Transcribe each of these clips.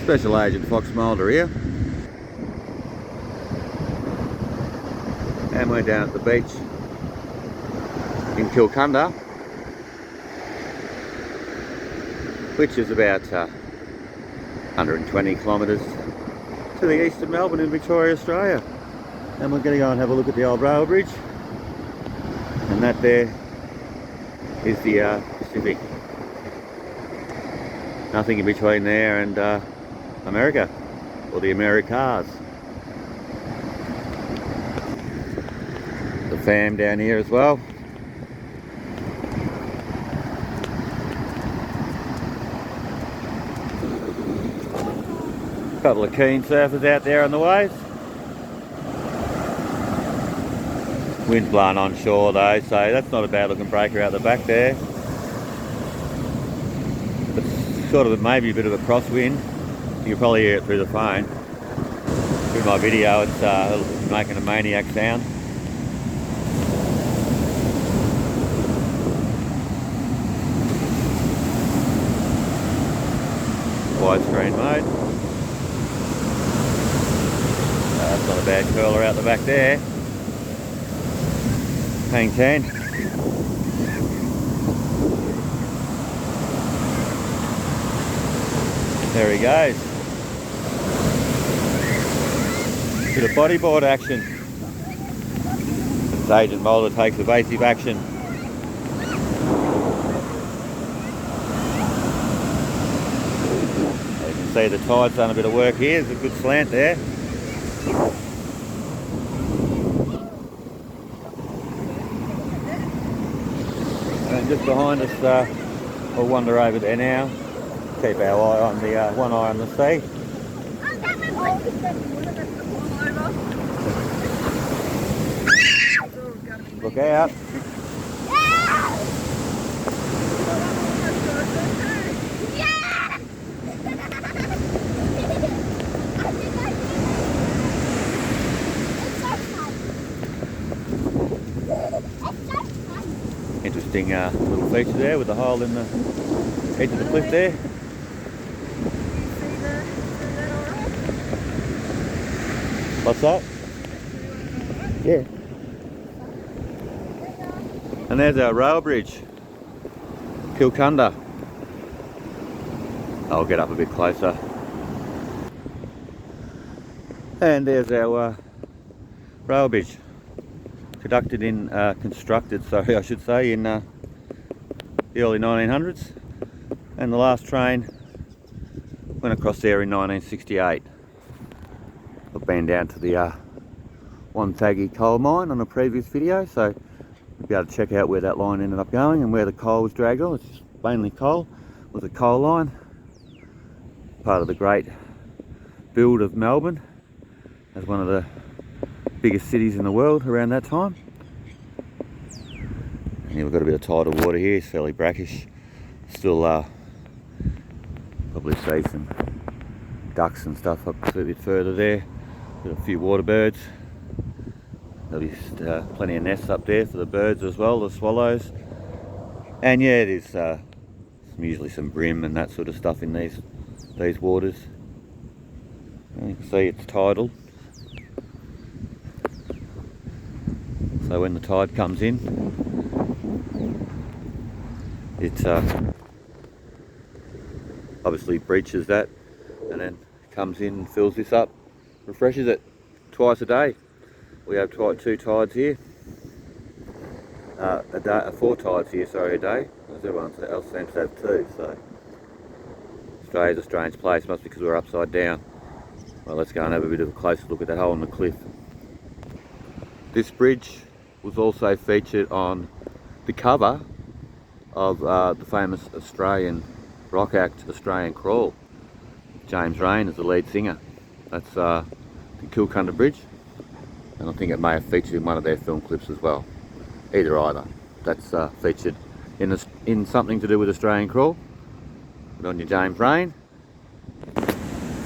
Special Agent Fox Mulder here, and we're down at the beach in Kilcunda, which is about 120 kilometres to the east of Melbourne in Victoria, Australia. And we're going to go and have a look at the old rail bridge, and that there is the Pacific. Nothing in between there and America, or the Americas. The fam down here as well. A couple of keen surfers out there on the waves. Wind's blowing on shore though, so that's not a bad looking breaker out the back there. It's sort of maybe a bit of a crosswind. You can probably hear it through the phone. Through my video, it's making a maniac sound. Widescreen mode. That's not a bad curler out the back there. Hang 10. There he goes. Bit of bodyboard action. As Agent Mulder takes evasive action. You can see the tide's done a bit of work here. There's a good slant there. And just behind us, we'll wander over there now. Keep our eye on the one eye on the sea. Look out. Interesting little feature there with the hole in the edge of the cliff there. What's that? Yeah. And there's our rail bridge, Kilcunda. I'll get up a bit closer. And there's our rail bridge. Constructed, sorry, I should say, in the early 1900s, and the last train went across there in 1968. I've been down to the Wonthaggi coal mine on a previous video, so you'll be able to check out where that line ended up going and where the coal was dragged on. It's mainly coal. It was a coal line, part of the great build of Melbourne as one of the biggest cities in the world around that time. And here we've got a bit of tidal water here. It's fairly brackish. Still probably see some ducks and stuff up a bit further there. Got a few water birds. There'll be plenty of nests up there for the birds as well, the swallows. And yeah, there's usually some bream and that sort of stuff in these waters. And you can see it's tidal. So when the tide comes in, it obviously breaches that and then comes in and fills this up, refreshes it twice a day. We have two tides here, four tides here, sorry, a day, as everyone else seems to have two. So Australia's a strange place, must be because we're upside down. Well, let's go and have a bit of a closer look at that hole in the cliff. This bridge was also featured on the cover of the famous Australian rock act Australian Crawl. James Rain is the lead singer. That's the Kilcunda Bridge, and I think it may have featured in one of their film clips as well. Either. That's featured in something to do with Australian Crawl. Put on your James Rain.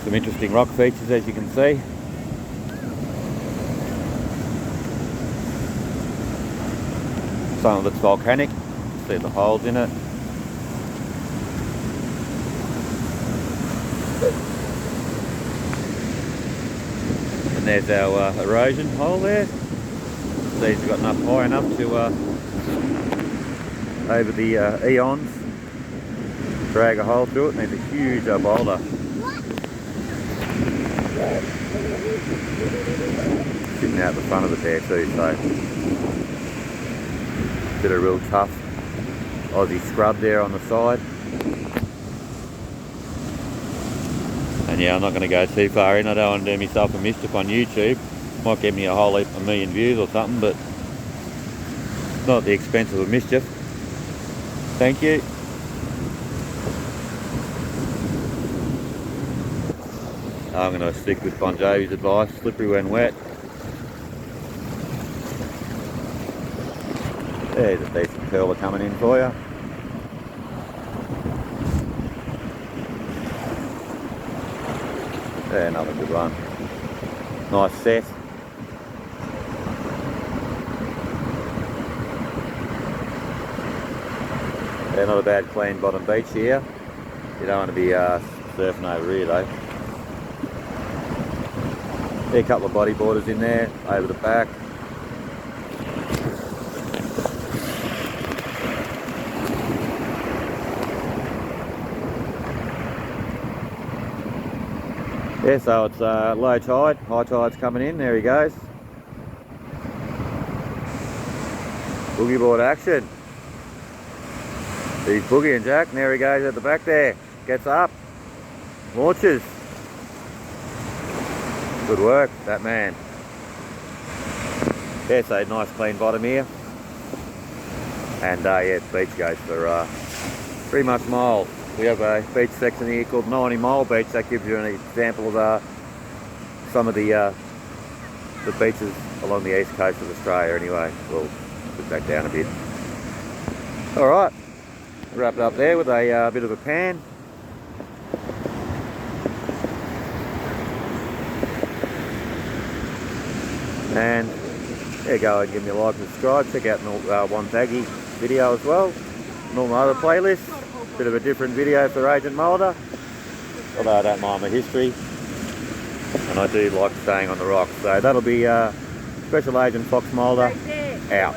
Some interesting rock features, as you can see. Some of it's volcanic, see the holes in it. And there's our erosion hole there. These have gotten up high enough to, over the eons, drag a hole through it, and there's a huge boulder sitting out the front of it there too, so bit of real tough Aussie scrub there on the side. And yeah, I'm not going to go too far in. I don't want to do myself a mischief on YouTube. Might get me a whole heap, 1 million views or something, but not at the expense of a mischief. Thank you. I'm going to stick with Bon Jovi's advice, slippery when wet. There's a decent curler coming in for you. Yeah, another good one. Nice set. Yeah, not a bad clean bottom beach here. You don't want to be surfing over here though. Yeah, a couple of bodyboarders in there, over the back. Yeah, so it's low tide, high tide's coming in, there he goes. Boogie board action. He's boogieing, Jack, and there he goes at the back there. Gets up, launches. Good work, that man. Yeah, so nice clean bottom here. And yeah, the beach goes for 3 much miles. We have a beach section here called 90 Mile Beach. That gives you an example of some of the beaches along the east coast of Australia anyway. We'll put back down a bit. Alright, wrap it up there with a bit of a pan. And yeah, go and give me a like and subscribe. Check out Wonthaggi video as well. And all my other playlists. Bit of a different video for Agent Mulder, although I don't mind the history, and I do like staying on the rocks. So that'll be Special Agent Fox Mulder out.